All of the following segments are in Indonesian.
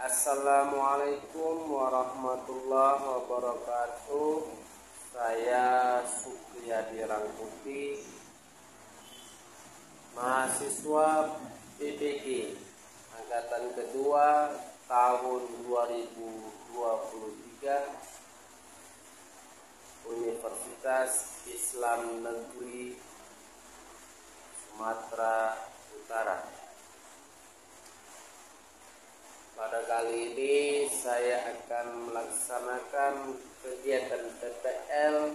Assalamualaikum warahmatullahi wabarakatuh. Saya Supriyadi Rangkuti, mahasiswa PPG angkatan kedua tahun 2023 Universitas Islam Negeri Sumatera Utara. Pada kali ini saya akan melaksanakan kegiatan PPL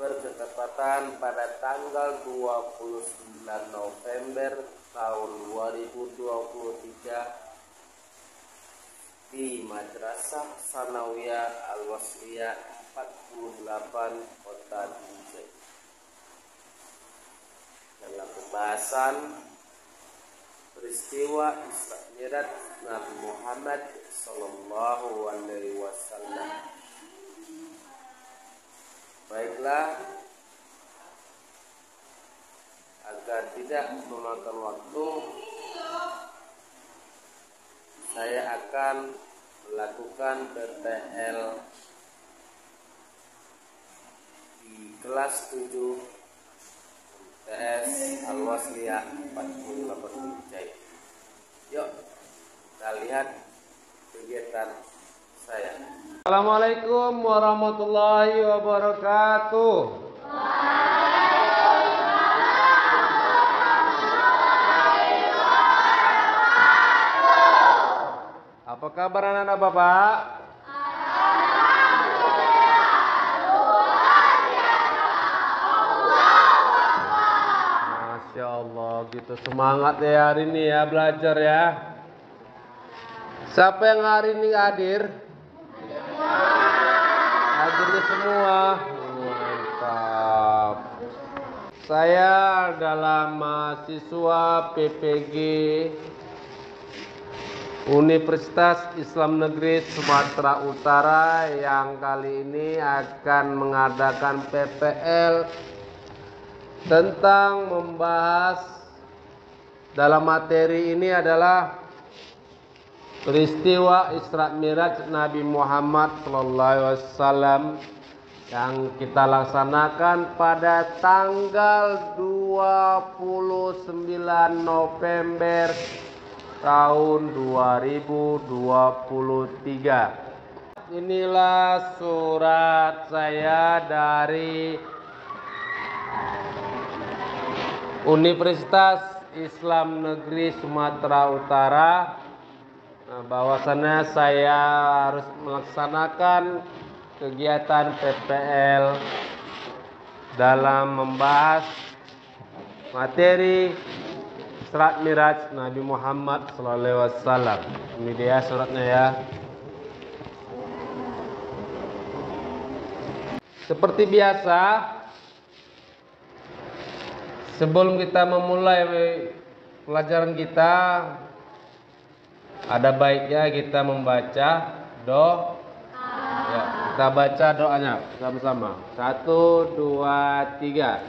bertepatan pada tanggal 29 November tahun 2023 di Madrasah Sanawiyah Al-Wasliyah 48 Kota Binjai. Dalam pembahasan peristiwa Isra Mi'raj Nabi Muhammad Sallallahu Alaihi Wasallam. Baiklah, agar tidak memakan waktu, saya akan melakukan PPL di kelas 7 TS Al-Wasliyah 48 Binjai. Yuk kita lihat kegiatan saya. Assalamualaikum warahmatullahi wabarakatuh. Apa kabar anak-anak Bapak? Masya Allah, gitu semangat ya hari ini ya belajar ya. Siapa yang hari ini hadir? Hadirnya semua. Mantap. Saya adalah mahasiswa PPG Universitas Islam Negeri Sumatera Utara yang kali ini akan mengadakan PPL tentang membahas dalam materi ini adalah peristiwa Isra Mi'raj Nabi Muhammad SAW yang kita laksanakan pada tanggal 29 November tahun 2023. Inilah surat saya dari Universitas Islam Negeri Sumatera Utara. Bahwasannya saya harus melaksanakan kegiatan PPL dalam membahas materi Isra Mi'raj Nabi Muhammad SAW. Ini dia suratnya ya. Seperti biasa, sebelum kita memulai pelajaran kita, ada baiknya kita membaca doa. Ya, kita baca doanya sama-sama. 1, 2, 3.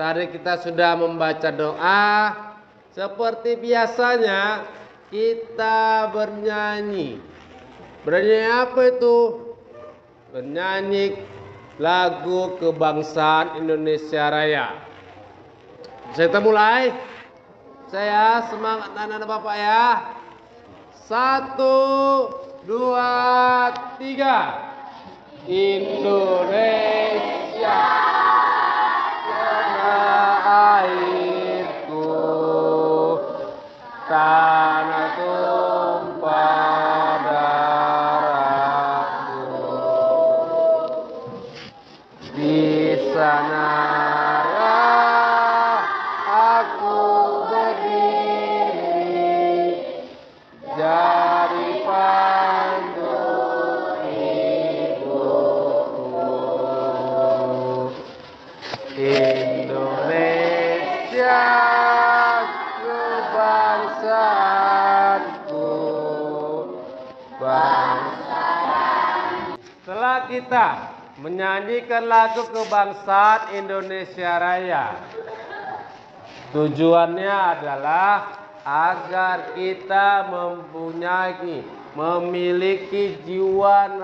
tadi kita sudah membaca doa. Seperti biasanya kita bernyanyi. Bernyanyi apa itu? Bernyanyi lagu kebangsaan Indonesia Raya. Kita mulai. Saya semangat anak-anak Bapak ya. 1, 2, 3. Indonesia tanah airku, tanah tumpah darahku. Di sanalah aku berdiri, jadi pandu hidupku. Indonesia kebangsaanku, bangsa. Setelah kita menyanyikan lagu kebangsaan Indonesia Raya, tujuannya adalah agar kita memiliki jiwa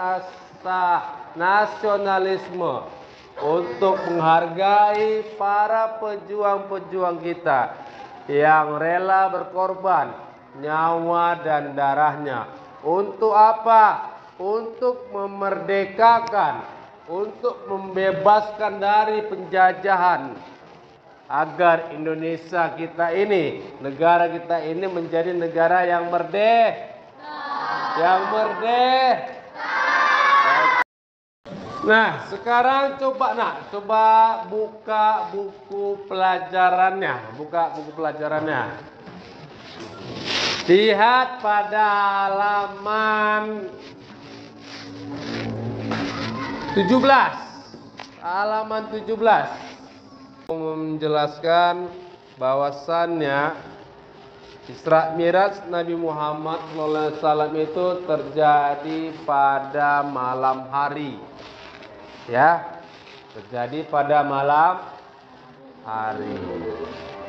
nasionalisme untuk menghargai para pejuang-pejuang kita yang rela berkorban nyawa dan darahnya. Untuk apa? Untuk memerdekakan, untuk membebaskan dari penjajahan, agar Indonesia kita ini, negara kita ini menjadi negara yang merdeka. Nah, sekarang coba buka buku pelajarannya. Lihat pada halaman 17. Halaman 17. Menjelaskan bahwasannya Isra Miraj Nabi Muhammad SAW itu terjadi pada malam hari. Ya, terjadi pada malam hari.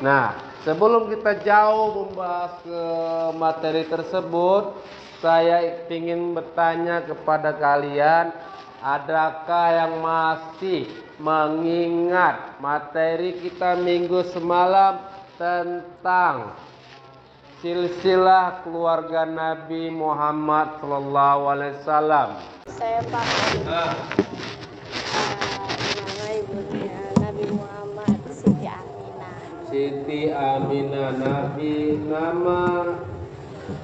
Nah, sebelum kita jauh membahas ke materi tersebut, saya ingin bertanya kepada kalian, adakah yang masih mengingat materi kita minggu semalam tentang silsilah keluarga Nabi Muhammad SAW? Saya Pak. Nama ibunya Nabi Muhammad Siti Aminah. Siti Aminah. Nama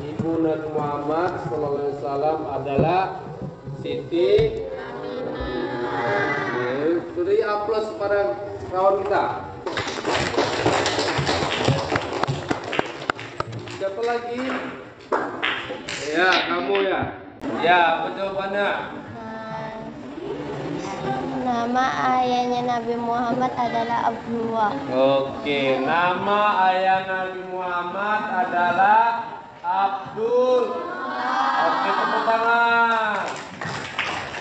ibu Nabi Muhammad SAW adalah Siti Aminah. Beri aplaus pada kawan kita. Siapa lagi? Ya, kamu ya. Ya, apa jawabannya? Nama ayahnya Nabi Muhammad adalah Abdullah. Oke, nama ayah Nabi Muhammad adalah Abdul. Oke, tepuk tangan.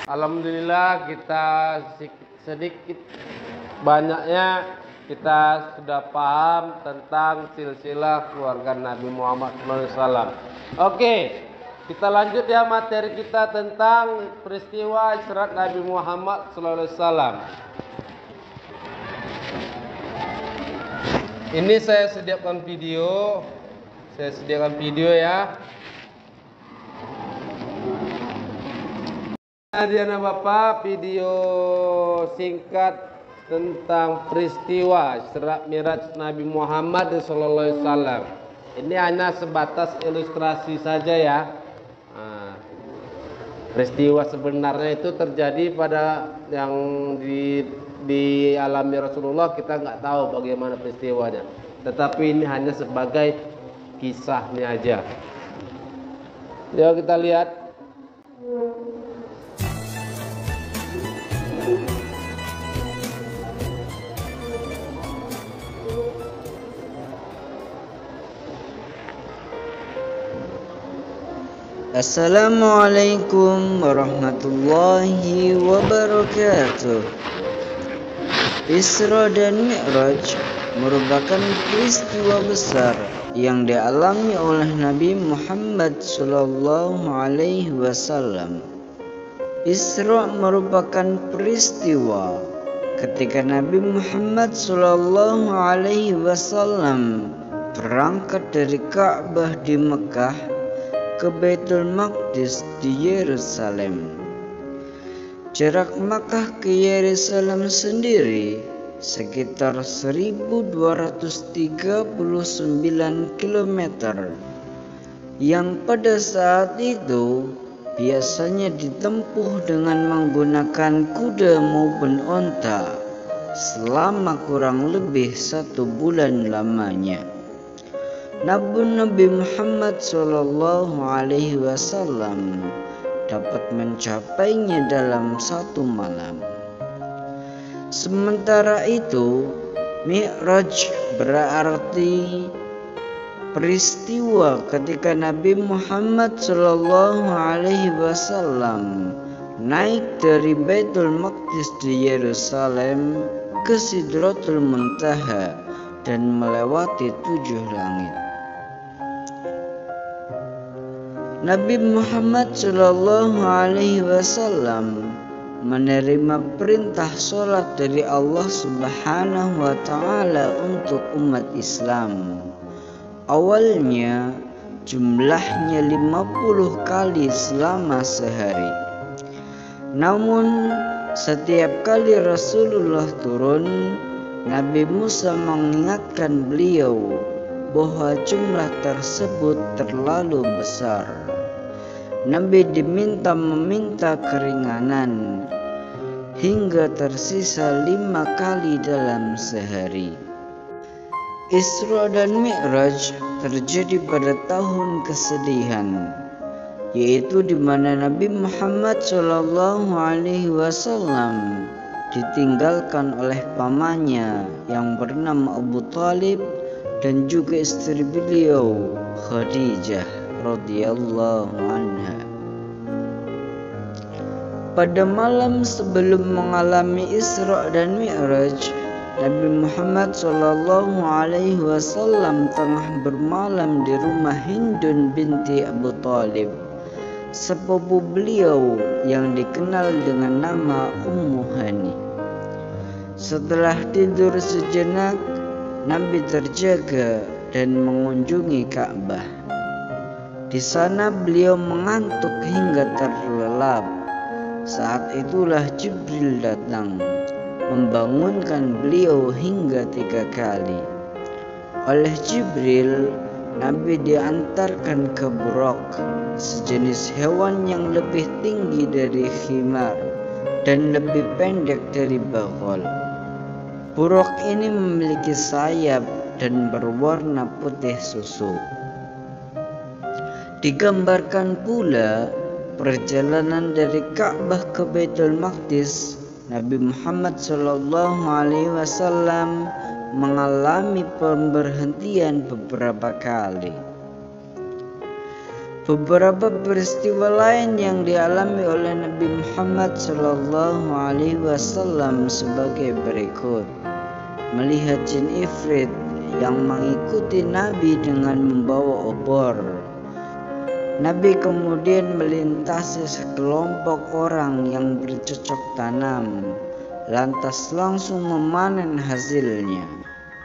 Alhamdulillah, kita sedikit banyaknya kita sudah paham tentang silsilah keluarga Nabi Muhammad SAW. Oke, kita lanjut ya materi kita tentang peristiwa Isra Nabi Muhammad SAW. Ini saya sediakan video. Ya. Anak Bapak, video singkat tentang peristiwa Isra Miraj Nabi Muhammad SAW. Ini hanya sebatas ilustrasi saja ya. Peristiwa sebenarnya itu terjadi pada yang dialami Rasulullah, kita nggak tahu bagaimana peristiwanya. Tetapi ini hanya sebagai kisahnya aja. Yuk kita lihat. Assalamualaikum warahmatullahi wabarakatuh. Isra dan Mi'raj merupakan peristiwa besar yang dialami oleh Nabi Muhammad SAW. Isra merupakan peristiwa ketika Nabi Muhammad SAW berangkat dari Ka'bah di Mekah ke Baitul Maqdis di Yerusalem. Jarak Makkah ke Yerusalem sendiri sekitar 1239 km yang pada saat itu biasanya ditempuh dengan menggunakan kuda maupun onta selama kurang lebih 1 bulan lamanya. Namun Nabi Muhammad SAW dapat mencapainya dalam 1 malam. Sementara itu, Mi'raj berarti peristiwa ketika Nabi Muhammad SAW naik dari Baitul Maqdis di Yerusalem ke Sidratul Muntaha dan melewati 7 langit. Nabi Muhammad SAW menerima perintah sholat dari Allah Subhanahu wa Ta'ala untuk umat Islam. Awalnya jumlahnya 50 kali selama sehari. Namun setiap kali Rasulullah turun, Nabi Musa mengingatkan beliau bahwa jumlah tersebut terlalu besar. Nabi meminta keringanan hingga tersisa 5 kali dalam sehari. Isra dan Mi'raj terjadi pada tahun kesedihan, yaitu di mana Nabi Muhammad SAW ditinggalkan oleh pamannya yang bernama Abu Thalib dan juga istri beliau Khadijah radhiyallahu anha. Pada malam sebelum mengalami Isra dan Mi'raj, Nabi Muhammad SAW tengah bermalam di rumah Hindun binti Abu Thalib, sepupu beliau yang dikenal dengan nama Ummu Hani. Setelah tidur sejenak, Nabi terjaga dan mengunjungi Ka'bah. Di sana beliau mengantuk hingga terlelap. Saat itulah Jibril datang, membangunkan beliau hingga 3 kali. Oleh Jibril, Nabi diantarkan ke Buraq, sejenis hewan yang lebih tinggi dari khimar dan lebih pendek dari bagol. Buraq ini memiliki sayap dan berwarna putih susu. Digambarkan pula perjalanan dari Ka'bah ke Baitul Maqdis. Nabi Muhammad SAW mengalami pemberhentian beberapa kali. Beberapa peristiwa lain yang dialami oleh Nabi Muhammad SAW sebagai berikut. Melihat jin ifrit yang mengikuti Nabi dengan membawa obor. Nabi kemudian melintasi sekelompok orang yang bercocok tanam, lantas langsung memanen hasilnya.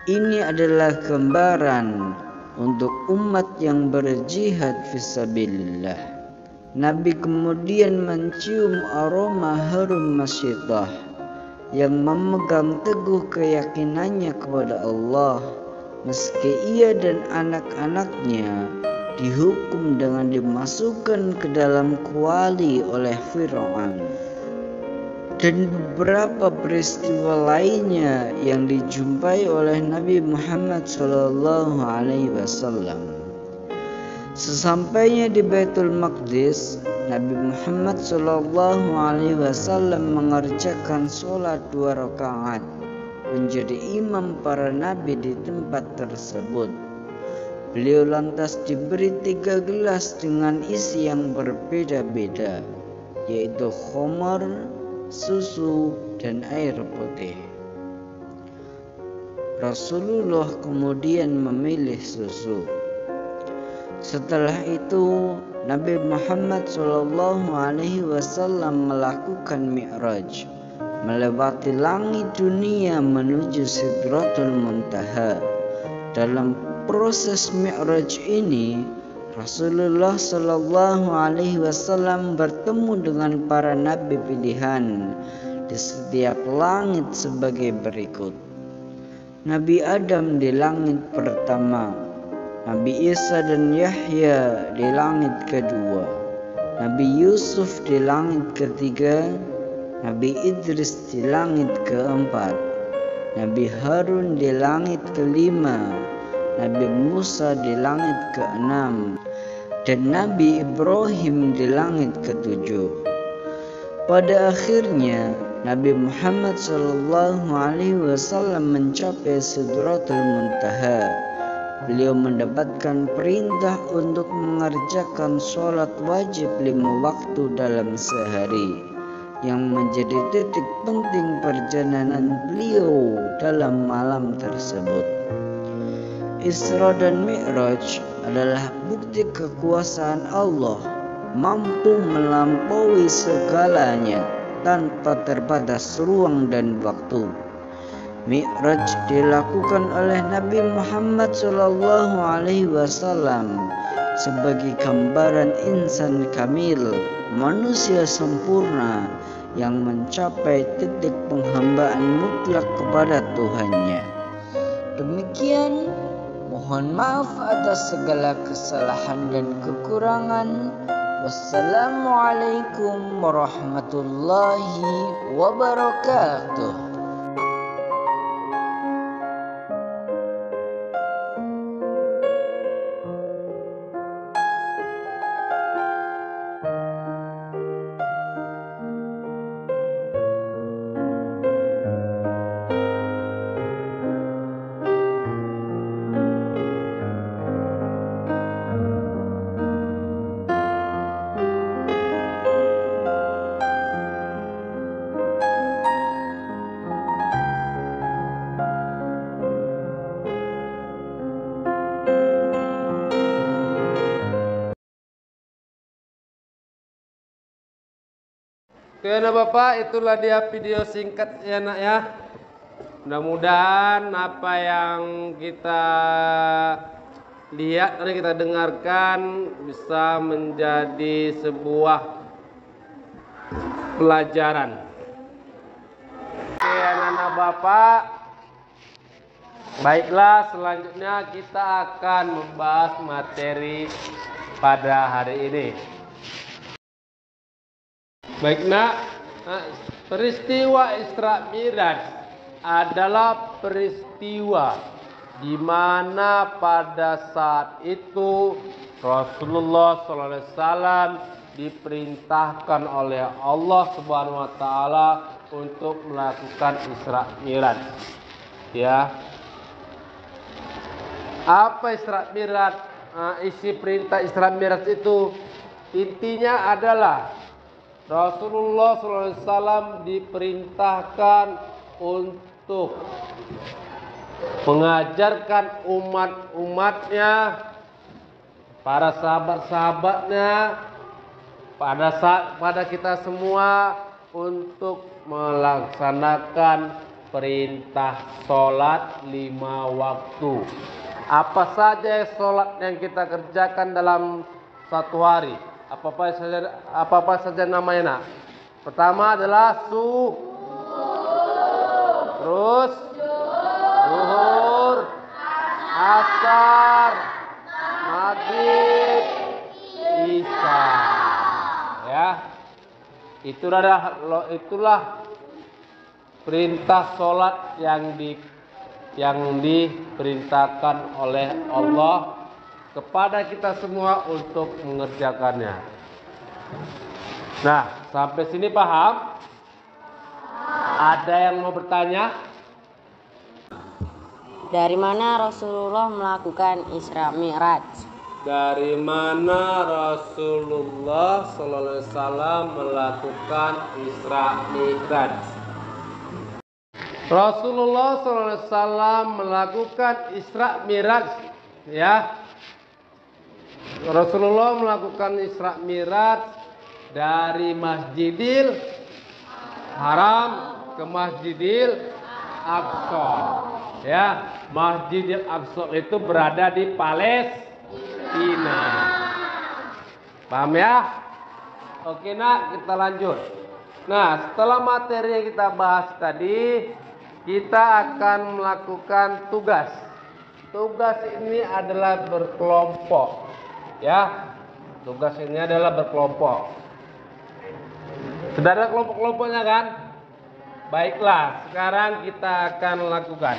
Ini adalah gambaran untuk umat yang berjihad fisabilillah. Nabi kemudian mencium aroma harum masyidah yang memegang teguh keyakinannya kepada Allah, meski ia dan anak-anaknya dihukum dengan dimasukkan ke dalam kuali oleh Fir'aun. Dan beberapa peristiwa lainnya yang dijumpai oleh Nabi Muhammad SAW. Sesampainya di Baitul Maqdis, Nabi Muhammad SAW mengerjakan sholat 2 rakaat, menjadi imam para nabi di tempat tersebut. Beliau lantas diberi 3 gelas dengan isi yang berbeda-beda, yaitu khamar, susu, dan air putih. Rasulullah kemudian memilih susu. Setelah itu Nabi Muhammad SAW melakukan Mi'raj, melewati langit dunia menuju Sidratul Muntaha. Dalam proses Mi'raj ini, Rasulullah SAW bertemu dengan para nabi pilihan di setiap langit sebagai berikut. Nabi Adam di langit pertama, Nabi Isa dan Yahya di langit kedua, Nabi Yusuf di langit ketiga, Nabi Idris di langit keempat, Nabi Harun di langit kelima, Nabi Musa di langit keenam, dan Nabi Ibrahim di langit ketujuh. Pada akhirnya Nabi Muhammad SAW mencapai Sidratul Muntaha. Beliau mendapatkan perintah untuk mengerjakan sholat wajib 5 waktu dalam sehari, yang menjadi titik penting perjalanan beliau dalam malam tersebut. Isra dan Mi'raj adalah bukti kekuasaan Allah mampu melampaui segalanya tanpa terbatas ruang dan waktu. Mi'raj dilakukan oleh Nabi Muhammad SAW sebagai gambaran insan kamil, manusia sempurna yang mencapai titik penghambaan mutlak kepada Tuhannya. Demikian, mohon maaf atas segala kesalahan dan kekurangan. Wassalamualaikum warahmatullahi wabarakatuh. Oke anak Bapak, itulah dia video singkat ya nak ya. Mudah-mudahan apa yang kita lihat dan kita dengarkan bisa menjadi sebuah pelajaran. Oke anak-anak Bapak, baiklah selanjutnya kita akan membahas materi pada hari ini. Baik nak, peristiwa Isra Mi'raj adalah peristiwa di mana pada saat itu Rasulullah SAW diperintahkan oleh Allah Subhanahu Wa Taala untuk melakukan Isra Mi'raj. Ya, apa Isra Mi'raj? Isi perintah Isra Mi'raj itu intinya adalah Rasulullah SAW diperintahkan untuk mengajarkan umat-umatnya, para sahabat-sahabatnya, pada kita semua untuk melaksanakan perintah sholat 5 waktu. Apa saja sholat yang kita kerjakan dalam satu hari? Apa saja namanya nak? Pertama adalah terus zuhur, asar, maghrib, isya. Ya, itulah perintah sholat yang diperintahkan oleh Allah kepada kita semua untuk mengerjakannya. Nah, sampai sini paham? Ada yang mau bertanya? Dari mana Rasulullah melakukan Isra Mi'raj? Dari mana Rasulullah SAW melakukan Isra Mi'raj? Rasulullah SAW melakukan Isra Miraj, ya. Rasulullah melakukan Isra Miraj dari Masjidil Haram ke Masjidil Aqsa. Ya, Masjidil Aqsa itu berada di Palestina. Paham ya? Oke nak, kita lanjut. Nah, setelah materi yang kita bahas tadi, kita akan melakukan tugas. Tugas ini adalah berkelompok. Ya, tugas ini adalah berkelompok. Sudah ada kelompok-kelompoknya kan? Baiklah, sekarang kita akan lakukan.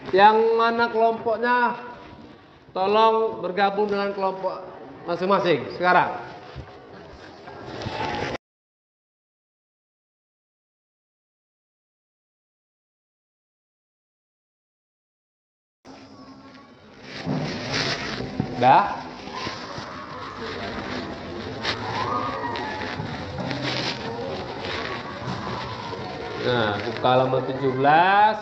Yang mana kelompoknya? Tolong bergabung dengan kelompok masing-masing sekarang. Dah? Nah, buka halaman 17.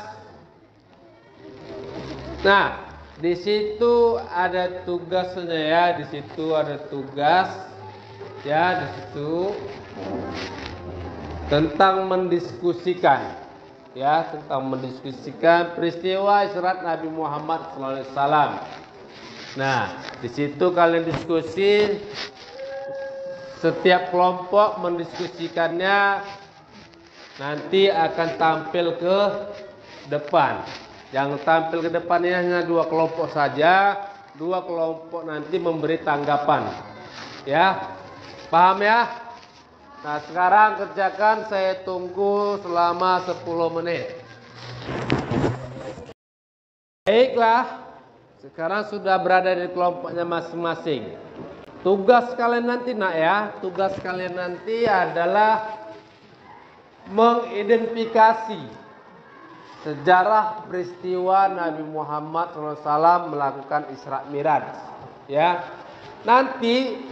Nah, di situ ada tugasnya ya, di situ ada tugas ya, di situ tentang mendiskusikan ya, tentang mendiskusikan peristiwa Isra Nabi Muhammad SAW. Nah, di situ kalian diskusi, setiap kelompok mendiskusikannya, nanti akan tampil ke depan. Yang tampil ke depan ini hanya 2 kelompok saja. 2 kelompok nanti memberi tanggapan. Ya, paham ya? Nah, sekarang kerjakan, saya tunggu selama 10 menit. Baiklah. Sekarang sudah berada di kelompoknya masing-masing. Tugas kalian nanti nak ya, tugas kalian nanti adalah mengidentifikasi sejarah peristiwa Nabi Muhammad SAW melakukan Isra Miraj. Ya, nanti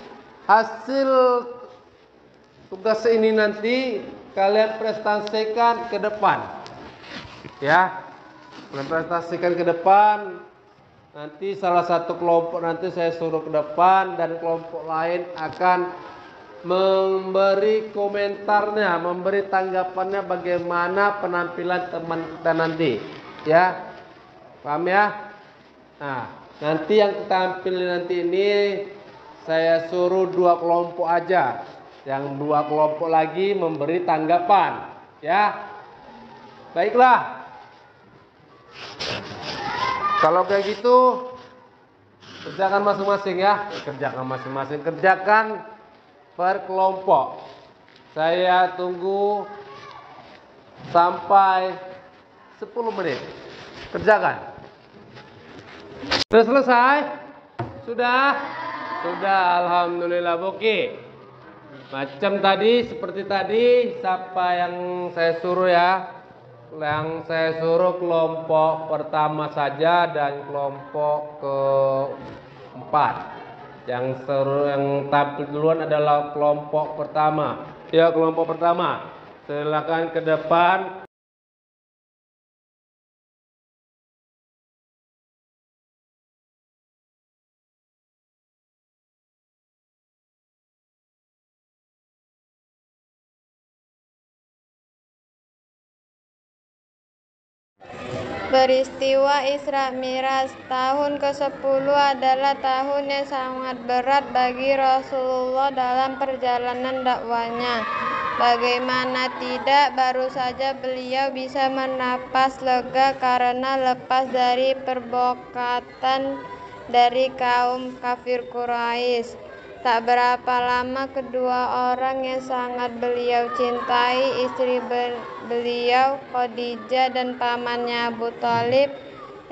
hasil tugas ini nanti kalian presentasikan ke depan. Ya, kalian presentasikan ke depan. Nanti salah satu kelompok nanti saya suruh ke depan dan kelompok lain akan memberi komentarnya, memberi tanggapannya bagaimana penampilan teman kita nanti. Ya, paham ya? Nah, nanti yang tampil nanti ini saya suruh 2 kelompok aja. Yang 2 kelompok lagi memberi tanggapan. Ya, baiklah. Kalau kayak gitu, kerjakan masing-masing ya. Kerjakan masing-masing. Kerjakan per kelompok. Saya tunggu sampai 10 menit. Kerjakan. Sudah selesai? Sudah? Sudah, alhamdulillah. Oke. Macam tadi, seperti tadi, siapa yang saya suruh ya? Yang saya suruh kelompok pertama saja dan kelompok keempat. Yang tampil duluan adalah kelompok pertama. Ya, kelompok pertama. Silakan ke depan. Peristiwa Isra Miraj tahun ke-10 adalah tahun yang sangat berat bagi Rasulullah dalam perjalanan dakwanya. Bagaimana tidak, baru saja beliau bisa bernapas lega karena lepas dari perbokatan dari kaum kafir Quraisy. Tak berapa lama kedua orang yang sangat beliau cintai, istri beliau Khadijah dan pamannya Abu Thalib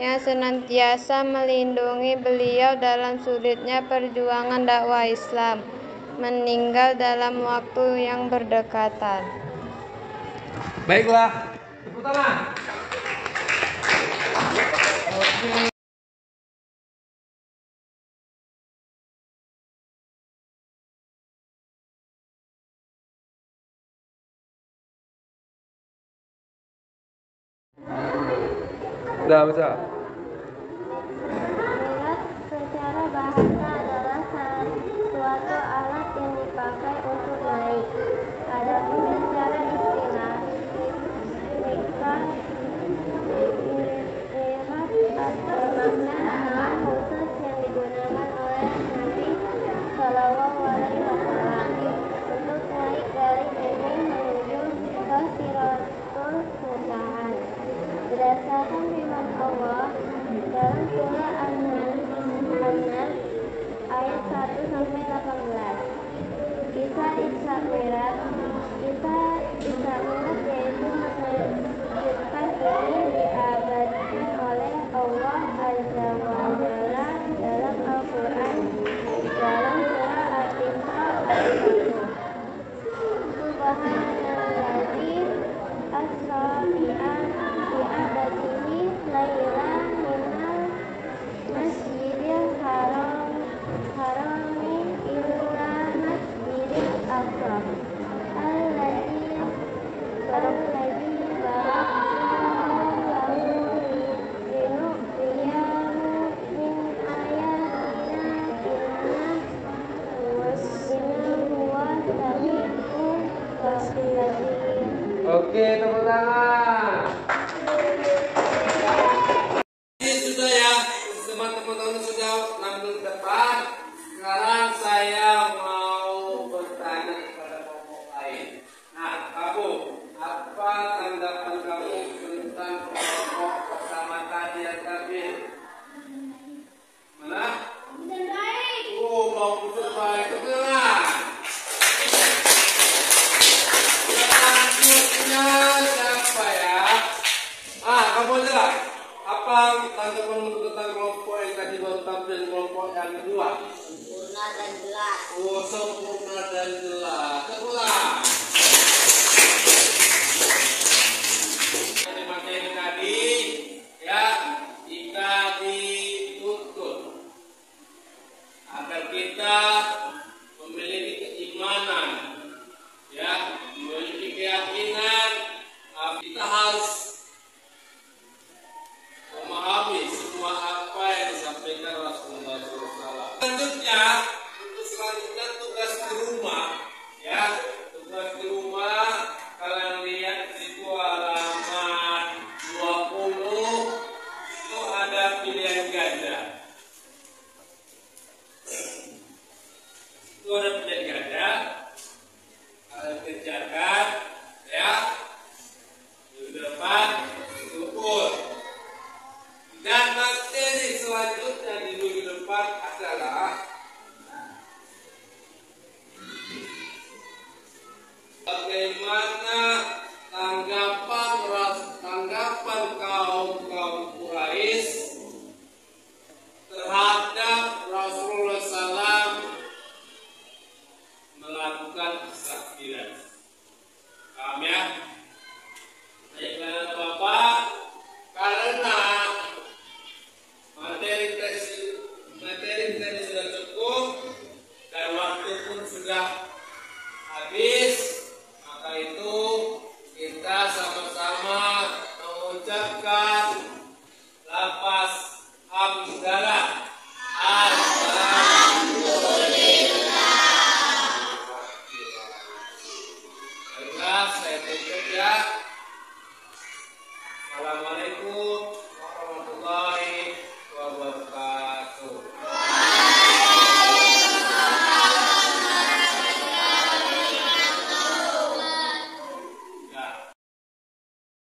yang senantiasa melindungi beliau dalam sulitnya perjuangan dakwah Islam, meninggal dalam waktu yang berdekatan. Baiklah, tepuk tangan. Oke. Nah, baca. Miras secara bahasa adalah suatu alat yang dipakai untuk naik. Adapun secara istilah, miras bermakna nama khusus yang digunakan oleh Nabi Shallallahu Alaihi Wasallam untuk naik dari bumi menuju ke Siratul Muntaha. Berdasarkan firman Allah dalam surah An-Nahl ayat 1-18, kisah Isra Mi'raj yaitu menunjukkan ini diabadikan oleh Allah Azza wa Jalla dalam Al-Quran dalam surah Al-Isra ayat 1. Subhanallazi asra bi'abadihi laylan minal masjidil harami ila masjidil aqsa alladzi baraknahu linuriyahu min ayatina innahu huwas sami'ul basir. Oke, tepuk tangan. Ini sudah ya, teman-teman sudah nampil ke depan. Sekarang saya mau bertanya kepada kelompok lain. Nah, kamu, apa tanggapan kamu tentang kelompok pertama tadi yang tampil? Mana? Oh, mau putar baik, tepuk tangan. Selanjutnya siapa ya? Kamu lihat apa tanggapan tentang kelompok yang tadi baru tampil, kelompok yang kedua? Sempurna dan jelas. Oh, sempurna dan jelas. Sebelah. Materi tadi ya, jika dituntut agar kita memiliki keimanan, ya, memiliki keyakinan, kita harus memahami semua apa yang disampaikan Rasulullah SAW. Selanjutnya tugas di rumah, ya, tugas di rumah. Kalian lihat di situ halaman 20 itu ada pilihan ganda. Itu ada pilihan ganda. Kalian kerjakan, ya, di depan ukur. Dan materi selanjutnya di minggu depan adalah bagaimana tanggapan kaum Quraisy terhadap Rasulullah SAW melakukan Isra Mi'raj. Paham ya? Baiklah Bapak, karena materi tadi sudah cukup dan waktu pun sudah habis, maka itu kita sama-sama mengucapkan